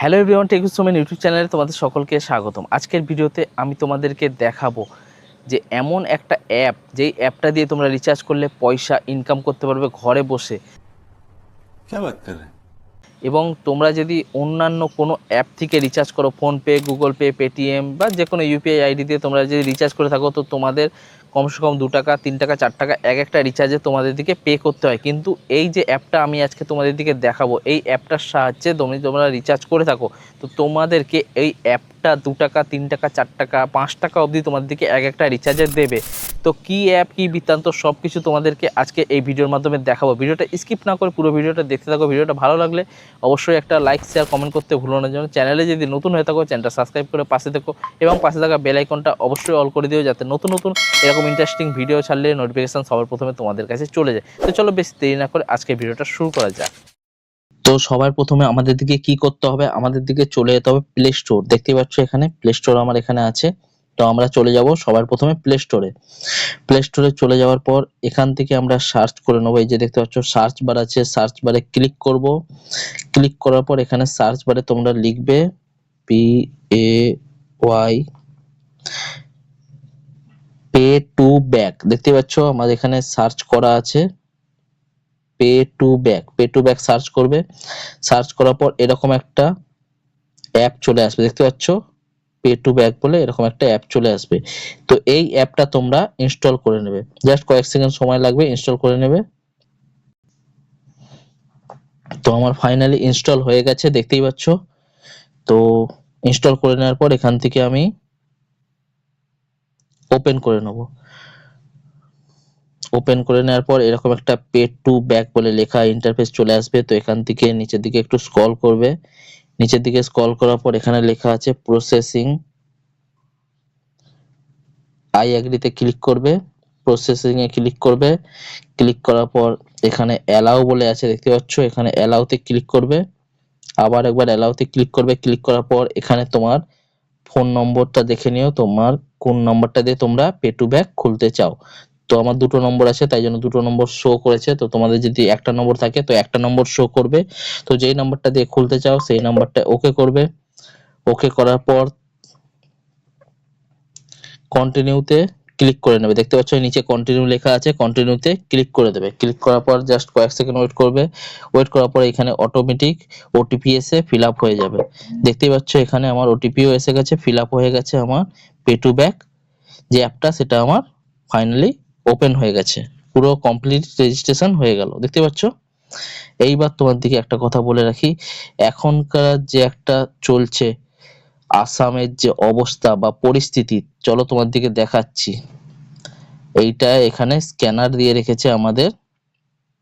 Hello everyone, tech with Somen YouTube চ্যানেলে তোমাদের সকলকে স্বাগতম। আজকের ভিডিওতে আমি তোমাদেরকে দেখাবো যে এমন একটা অ্যাপ, যেই অ্যাপটা দিয়ে তোমরা রিচার্জ করলে পয়সা ইনকাম করতে পারবে ঘরে বসে। এবং তোমরা যদি অন্যান্য কোনো অ্যাপ থেকে রিচার্জ করো, ফোনপে, গুগল পে, পেটিএম বা যে কোনো ইউপিআই আইডি দিয়ে তোমরা যদি রিচার্জ করে থাকো, তো তোমাদের কমসে কম 2 টাকা 3 টাকা 4 টাকা এক একটা রিচার্জে তোমাদের দিকে পে করতে হয়। কিন্তু এই যে অ্যাপটা আমি আজকে তোমাদের দিকে দেখাবো, এই অ্যাপটার সাহায্যে তোমরা রিচার্জ করে থাকো, তো তোমাদেরকে এই অ্যাপটা 2 টাকা 3 টাকা 4 টাকা 5 টাকা অবধি তোমাদের দিকে এক একটা রিচার্জে দেবে। তো কী অ্যাপ, কী বৃত্তান্ত, সব কিছু তোমাদেরকে আজকে এই ভিডিওর মাধ্যমে দেখাবো। ভিডিওটা স্কিপ না করে পুরো ভিডিওটা দেখতে থাকো। ভিডিওটা ভালো লাগলে অবশ্যই একটা লাইক, শেয়ার, কমেন্ট করতে ভুলো না। যেন চ্যানেলে যদি নতুন হয়ে থাকো, চ্যানেলটা সাবস্ক্রাইব করে পাশে দেখো এবং পাশে থাকা বেল আইকনটা অবশ্যই অল করে দিও, যাতে নতুন নতুন এরকম ইন্টারেস্টিং ভিডিও ছাড়লে নোটিফিকেশান সবার প্রথমে তোমাদের কাছে চলে যায়। তো চলো বেশি দেরি না করে আজকে ভিডিওটা শুরু করা যাক। তো সবার প্রথমে আমাদের দিকে কি করতে হবে, আমাদের দিকে চলে যেতে হবে প্লে স্টোর। দেখতেই পাচ্ছ এখানে প্লে স্টোর আমার এখানে আছে। তো আমরা চলে যাব সবার প্রথমে প্লে স্টোরে। প্লে স্টোরে চলে যাওয়ার পর এখান থেকে আমরা সার্চ করে নেবো। এই যে দেখতে পাচ্ছ সার্চ বার আছে, সার্চ বারে ক্লিক করব। ক্লিক করার পর এখানে সার্চ বারে তোমরা লিখবে PAY পে টু ব্যাক। দেখতে পাচ্ছ আমাদের এখানে সার্চ করা আছে পে টু ব্যাক সার্চ করবে। সার্চ করার পর এরকম একটা অ্যাপ চলে আসবে, দেখতে পাচ্ছ পে টু ব্যাক বলে এরকম একটা অ্যাপ চলে আসবে। তো এই অ্যাপটা তোমরা ইনস্টল করে নেবে, জাস্ট কয়েক সেকেন্ড সময় লাগবে, ইনস্টল করে নেবে। তো আমার ফাইনালি ইনস্টল হয়ে গেছে, দেখতেই পাচ্ছ। তো ইনস্টল করে নেওয়ার পর এখান থেকে আমি ওপেন করে নেব। ওপেন করে নেওয়ার পর এরকম একটা পে টু ব্যাক বলে লেখা ইন্টারফেস চলে আসবে। তো এখান থেকে নিচের দিকে একটু স্ক্রল করবে। নিচের দিকে স্ক্রল করার পর এখানে লেখা আছে প্রসেসিং। আই এগ্রিতে ক্লিক করবে, প্রসেসিং এ ক্লিক করবে। ক্লিক করার পর এখানে অ্যালাউ বলে আছে, দেখতে পাচ্ছ এখানে অ্যালাউতে ক্লিক করবে। আবার একবার অ্যালাউতে ক্লিক করবে। ক্লিক করার পর এখানে তোমার ফোন নম্বরটা দেখে নিও, তোমার কোন নম্বরটা দিয়ে তোমরা পে টু ব্যাক খুলতে চাও। তো আমার দুটো নম্বর আছে, তাই জন্য দুটো নম্বর শো করেছে। তো তোমাদের যদি একটা নম্বর থাকে তো একটা নম্বর শো করবে। তো যেই নাম্বারটা দিয়ে খুলতে চাও সেই নাম্বারটা ওকে করবে। ওকে করার পর কন্টিনিউতে ক্লিক করে নেবে। দেখতে পাচ্ছ নিচে কন্টিনিউ লেখা আছে, কন্টিনিউতে ক্লিক করে দেবে। ক্লিক করার পর জাস্ট কয়েক সেকেন্ড ওয়েট করবে। ওয়েট করার পর এখানে অটোমেটিক ওটিপি এসে ফিল আপ হয়ে যাবে। দেখতেই পাচ্ছ এখানে আমার ওটিপিও এসে গেছে, ফিল আপ হয়ে গেছে। আমার পে টু ব্যাক যে অ্যাপটা সেটা আমার ফাইনালি ওপেন হয়ে গেছে, পুরো কমপ্লিট রেজিস্ট্রেশন হয়ে গেল, দেখতে পাচ্ছ। এইবার তোমার দিকে একটা কথা বলে রাখি, এখনকার যে একটা চলছে আসামের যে অবস্থা বা পরিস্থিতি, চলো তোমার দিকে দেখাচ্ছি। এইটা এখানে স্ক্যানার দিয়ে রেখেছে আমাদের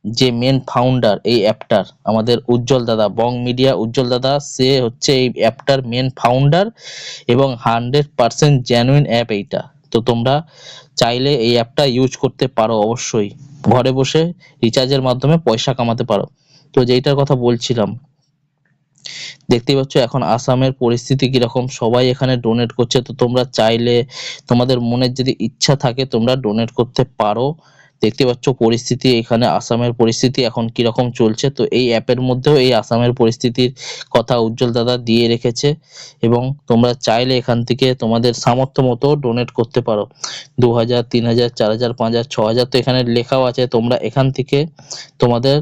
যে মেন ফাউন্ডার এই অ্যাপটার, আমাদের উজ্জ্বল দাদা, বং মিডিয়া উজ্জ্বল দাদা, সে হচ্ছে এই অ্যাপটার মেন ফাউন্ডার এবং 100% জেনুইন অ্যাপ এইটা। তো তোমরা চাইলে এই অ্যাপটা ইউজ করতে পারো, অবশ্যই ঘরে বসে রিচার্জের মাধ্যমে পয়সা কামাতে পারো। তো যেইটার কথা বলছিলাম, দেখতেই পাচ্ছ এখন আসামের পরিস্থিতি কিরকম, সবাই এখানে ডোনেট করছে। তো তোমরা চাইলে তোমাদের মনের যদি ইচ্ছা থাকে তোমরা ডোনেট করতে পারো। দেখতে পাচ্ছ পরিস্থিতি এখানে আসামের পরিস্থিতি এখন কিরকম চলছে। তো এই অ্যাপের মধ্যেও এই আসামের পরিস্থিতির কথা উজ্জ্বল দাদা দিয়ে রেখেছে এবং তোমরা চাইলে এখান থেকে তোমাদের সামর্থ্য মতো ডোনেট করতে পারো। 2000, 3000, 4000, 5000, 6000 তো এখানে লেখাও আছে। তোমরা এখান থেকে তোমাদের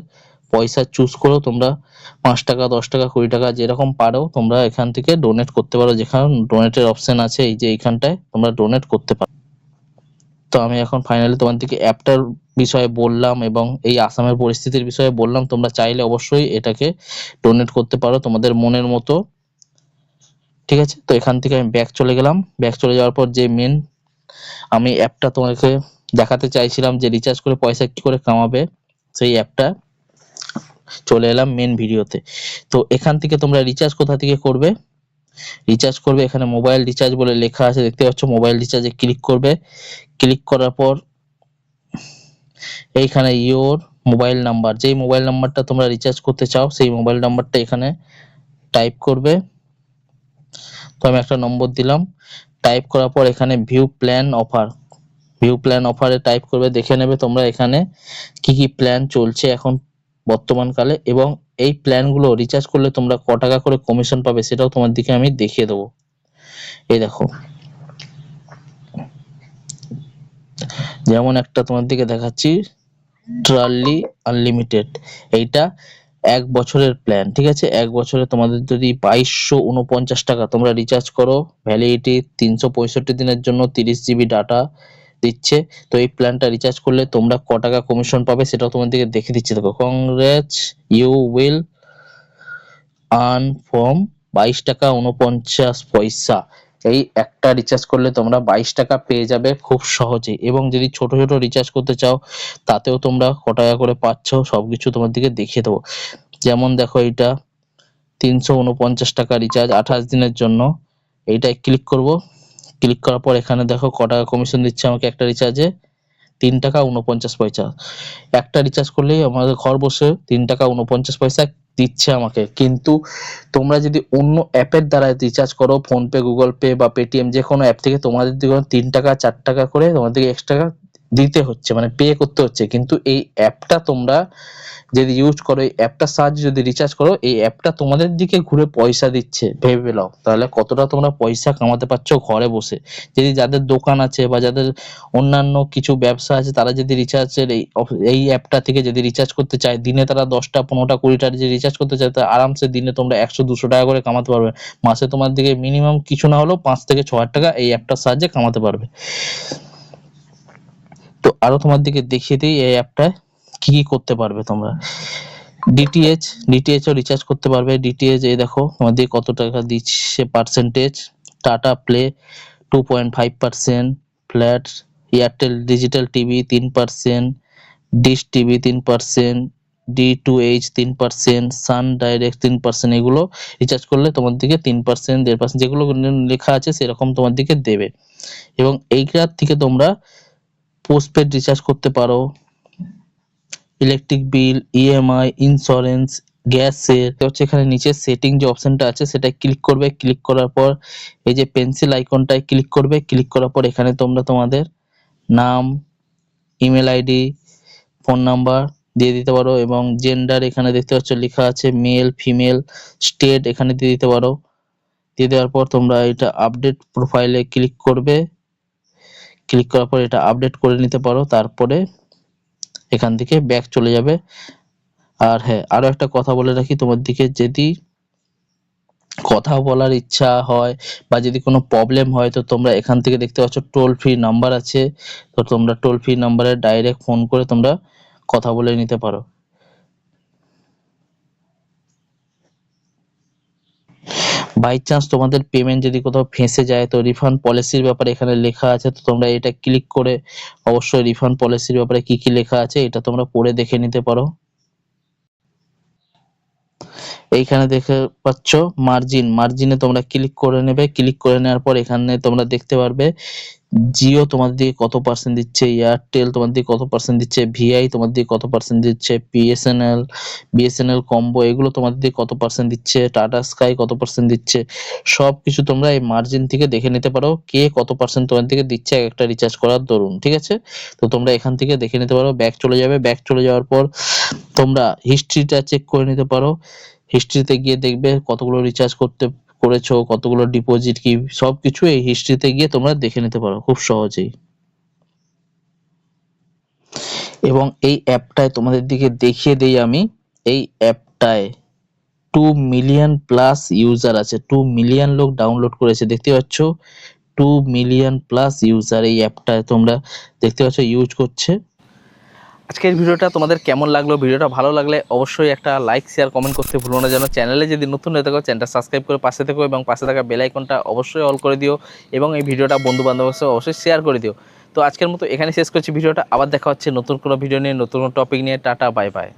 পয়সা চুজ করো, তোমরা 5 টাকা, 10 টাকা, 20 টাকা যেরকম পারো তোমরা এখান থেকে ডোনেট করতে পারো। যেখানে ডোনেটের অপশন আছে, এই যে এইখানটায় তোমরা ডোনেট করতে পারো। তো আমি এখন ফাইনালি তোমাদেরকে অ্যাপটার বিষয়ে বললাম এবং এই আসামের পরিস্থিতির বিষয়ে বললাম। তোমরা চাইলে অবশ্যই এটাকে ডোনেট করতে পারো তোমাদের মনের মতো, ঠিক আছে। তো এখান থেকে আমি ব্যাক চলে গেলাম। ব্যাক চলে যাওয়ার পর যে মেন আমি অ্যাপটা তোমাকে দেখাতে চাইছিলাম যে রিচার্জ করে পয়সা কি করে কামাবে, সেই অ্যাপটা চলে এলাম মেন ভিডিওতে। তো এখান থেকে তোমরা রিচার্জ কোথা থেকে করবে, রিচার্জ করবে এখানে মোবাইল রিচার্জ বলে লেখা আছে, দেখতে পাচ্ছ। মোবাইল রিচার্জে ক্লিক করবে। ক্লিক করার পর এইখানে ইওর মোবাইল নাম্বার, যেই মোবাইল নাম্বারটা তোমরা রিচার্জ করতে চাও সেই মোবাইল নাম্বারটা এখানে টাইপ করবে। তো আমি একটা নম্বর দিলাম। টাইপ করার পর এখানে view plan offer, view plan অফারে টাইপ করবে। দেখে নেবে তোমরা এখানে কি কি প্ল্যান চলছে এখন বর্তমানকালে। এবং এই প্ল্যানগুলো রিচার্জ করলে তোমরা ক টাকা করে কমিশন পাবে সেটাও তোমার দিকে আমি দেখিয়ে দেবো। এই দেখো, যেমন একটা তোমার দিকে দেখাচ্ছি, ট্রালি আনলিমিটেড, এইটা 1 বছরের প্ল্যান, ঠিক আছে। 1 বছরে তোমাদের যদি 2249 টাকা তোমরা রিচার্জ করো, ভ্যালিডিটি 365 দিনের জন্য, 30 জিবি ডাটা দিচ্ছে। তো এই প্ল্যানটা রিচার্জ করলে তোমরা ক টাকা কমিশন পাবে সেটাও তোমাদেরকে দেখে দিচ্ছি। দেখো, কংগ্রেচ, ইউ উইল আর্ন ফ্রম 22 টাকা 49 পয়সা। এই একটা রিচার্জ করলে তোমরা 22 টাকা পেয়ে যাবে খুব সহজেই। এবং যদি ছোট ছোট রিচার্জ করতে চাও তাতেও তোমরা ক টাকা করে পাচ্ছ সবকিছু তোমার দিকে দেখিয়ে দেবো। যেমন দেখো, এইটা 349 টাকা রিচার্জ 28 দিনের জন্য, এইটায় ক্লিক করব। ক্লিক করার পর এখানে দেখো ক টাকা কমিশন দিচ্ছে আমাকে একটা রিচার্জে, 3 টাকা 49 পয়সা। একটা রিচার্জ করলেই আমাদের ঘর বসে 3 টাকা 49 পয়সা দিচ্ছে আমাকে। কিন্তু তোমরা যদি অন্য অ্যাপের দ্বারা রিচার্জ করো, ফোনপে, গুগল পে বা পেটিএম, যে কোনো অ্যাপ থেকে, তোমাদের দিকে 3 টাকা 4 টাকা করে তোমাদেরকে এক্সট্রা দিতে হচ্ছে, মানে পে করতে হচ্ছে। কিন্তু এই অ্যাপটা তোমরা যদি ইউজ করো, এই অ্যাপটার সাহায্যে যদি রিচার্জ করো, এই অ্যাপটা তোমাদের দিকে ঘুরে পয়সা দিচ্ছে। ভেবে নাও তাহলে কতটা তোমরা পয়সা কামাতে পারছো ঘরে বসে। যদি যাদের দোকান আছে বা যাদের অন্যান্য কিছু ব্যবসা আছে, তারা যদি রিচার্জের এই অ্যাপটা থেকে যদি রিচার্জ করতে চায়, দিনে তারা 10টা 15টা 20টা যদি রিচার্জ করতে চায়, তা আরামসে দিনে তোমরা 100-200 টাকা করে কামাতে পারবে। মাসে তোমার দিকে মিনিমাম কিছু না হলেও 5 থেকে 6 হাজার টাকা এই অ্যাপটার সাহায্যে কামাতে পারবে। তো আরো তোমার দিকে দেখিয়ে দিই এই অ্যাপটায় কি কি করতে পারবে তোমরা। ডিটিএইচ ও রিচার্জ করতে পারবে। ডিটিএইচ এই দেখো তোমাদের কত টাকা দিচ্ছে percentage. Tata play 2.5%, flat, Airtel digital TV 3%, dish TV 3%, D2H 3%, সান ডাইরেক্ট 3%। এগুলো রিচার্জ করলে তোমার দিকে 3%, 1.5%, যেগুলো লেখা আছে সেরকম তোমার দিকে দেবে। এবং এইটার থেকে তোমরা পোস্টপেড রিচার্জ করতে পারো, ইলেকট্রিক বিল, ইএমআই, ইন্স্যুরেন্স, গ্যাসের। হচ্ছে এখানে নিচে সেটিং যে অপশনটা আছে সেটা ক্লিক করবে। ক্লিক করার পর এই যে পেন্সিল আইকনটায় ক্লিক করবে। ক্লিক করার পর এখানে তোমরা তোমাদের নাম, ইমেল আইডি, ফোন নাম্বার দিয়ে দিতে পারো। এবং জেন্ডার এখানে দেখতে পাচ্ছ লেখা আছে মেল, ফিমেল, স্টেট এখানে দিয়ে দিতে পারো। দিয়ে দেওয়ার পর তোমরা এটা আপডেট প্রোফাইলে ক্লিক করবে। ক্লিক করার পর এটা আপডেট করে নিতে পারো, তারপরে এখান থেকে ব্যাক চলে যাবে। আর হ্যাঁ, আরো একটা কথা বলে রাখি, তোমার দিকে যদি কথা বলার ইচ্ছা হয় বা যদি কোনো প্রবলেম হয়, তো তোমরা এখান থেকে দেখতে পাচ্ছ টোল ফ্রি নাম্বার আছে। তো তোমরা টোল ফ্রি নাম্বারে ডাইরেক্ট ফোন করে তোমরা কথা বলে নিতে পারো। বাই চান্স তোমাদের পেমেন্ট যদি কোথাও ফেঁসে যায়, তো রিফান্ড পলিসির ব্যাপারে এখানে লেখা আছে। তো তোমরা এটা ক্লিক করে অবশ্যই রিফান্ড পলিসির ব্যাপারে কি কি লেখা আছে এটা তোমরা পড়ে দেখে নিতে পারো। এইখানে দেখে পাচ্ছ মার্জিনে তোমরা ক্লিক করে নেবে। ক্লিক করে নেওয়ার পর এখানে তোমরা দেখতে পারবে জিও তোমাদের দিকে কত পার্সেন্ট দিচ্ছে, এয়ারটেল তোমাদের দিকে কত পার্সেন্ট দিচ্ছে, ভিআই তোমাদের দিকে কত পার্সেন্ট দিচ্ছে, বিএসএনএল কম্বো এগুলো তোমাদের দিকে কত পার্সেন্ট দিচ্ছে, টাটা স্কাই কত পার্সেন্ট দিচ্ছে, সবকিছু তোমরা এই মার্জিন থেকে দেখে নিতে পারো কে কত পার্সেন্ট তোমাদের দিকে দিচ্ছে একটা রিচার্জ করার দরুন, ঠিক আছে। তো তোমরা এখান থেকে দেখে নিতে পারো। ব্যাক চলে যাবে। ব্যাক চলে যাওয়ার পর তোমরা হিস্ট্রিটা চেক করে নিতে পারো। হিস্ট্রিতে গিয়ে দেখবে কতগুলো রিচার্জ করেছো, কতগুলো ডিপোজিট, কি সবকিছু এই হিস্ট্রিতে গিয়ে তোমরা দেখে নিতে পারো খুব সহজেই। এবং এই অ্যাপটায় তোমাদের দিকে দেখিয়ে দেই আমি, এই অ্যাপটায় 2 মিলিয়ন প্লাস ইউজার আছে। 2 মিলিয়ন লোক ডাউনলোড করেছে, দেখতে পাচ্ছ 2 মিলিয়ন প্লাস ইউজার এই অ্যাপটায় তোমরা দেখতে পাচ্ছ ইউজ করছে। আজকের ভিডিওটা তোমাদের কেমন লাগলো? ভিডিওটা ভালো লাগলে অবশ্যই একটা লাইক, শেয়ার, কমেন্ট করতে ভুলো না যেন। চ্যানেলে যদি নতুন হয়ে থাকো চ্যানেলটা সাবস্ক্রাইব করে পাশে থেকো এবং পাশে থাকা বেল আইকনটা অবশ্যই অল করে দিও এবং এই ভিডিওটা বন্ধু বান্ধবের সাথে অবশ্যই শেয়ার করে দিও। তো আজকের মতো এখানে শেষ করছি ভিডিওটা। আবার দেখা হচ্ছে নতুন কোনো ভিডিও নিয়ে, নতুন কোনো টপিক নিয়ে। Tata, bye bye.